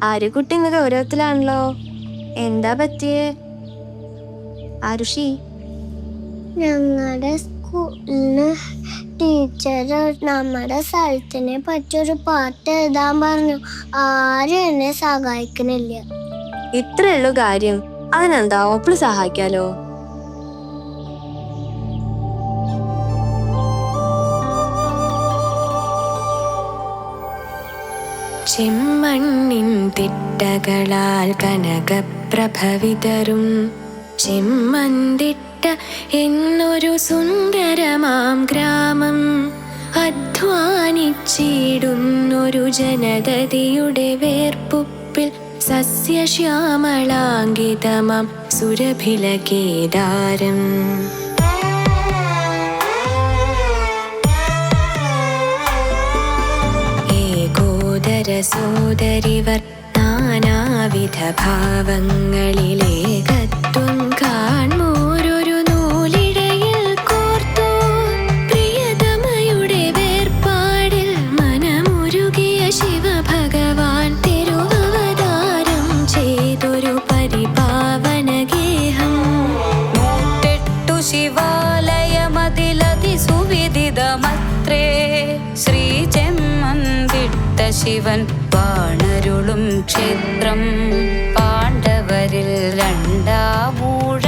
ആര്യക്കുട്ടി ഇന്ന് ഗൗരവത്തിലാണല്ലോ. എന്താ പറ്റിയേ ആരുഷി? ഞങ്ങളുടെ സ്കൂളിന് ടീച്ചർ നമ്മുടെ സ്ഥലത്തിനെ പറ്റിയൊരു പാട്ട് എഴുതാൻ പറഞ്ഞു. ആരും എന്നെ സഹായിക്കണില്ല. ഇത്രയുള്ളൂ കാര്യം, അതിനെന്താ ഓപ്പിള് സഹായിക്കാലോ. ചെമ്മണ്ണിൻ തിട്ടകളാൽ കനകപ്രഭവിതരും ചെമ്മന്തിട്ട എന്നൊരു സുന്ദരമാം ഗ്രാമം. അധ്വാനിച്ചിടുന്നൊരു ജനതയുടെ വേർപ്പുപ്പിൽ സസ്യശ്യാമളാങ്കിതമാം സുരഭില കേദാരം. സോദരിവർ നാനാവിധ ഭാവങ്ങളിലേകത്വം കാൺമോരൊരു നൂലിഴയിൽ കോർത്തു. പ്രിയതമയുടെ വേർപാടിൽ മനമുരുകിയ ശിവഭഗവാൻ തിരുവവതാരം ചെയ്തൊരു പരിപാവന ഗേഹം. 108 ശിവാലയമതിലതി സുവിദിതമത്രേ. ശ്രീ ചെമ്മന്തിട്ട ശിവൻ വാണരുളും ക്ഷേത്രം. പാണ്ഡവരിൽ 2-ാമൂഴ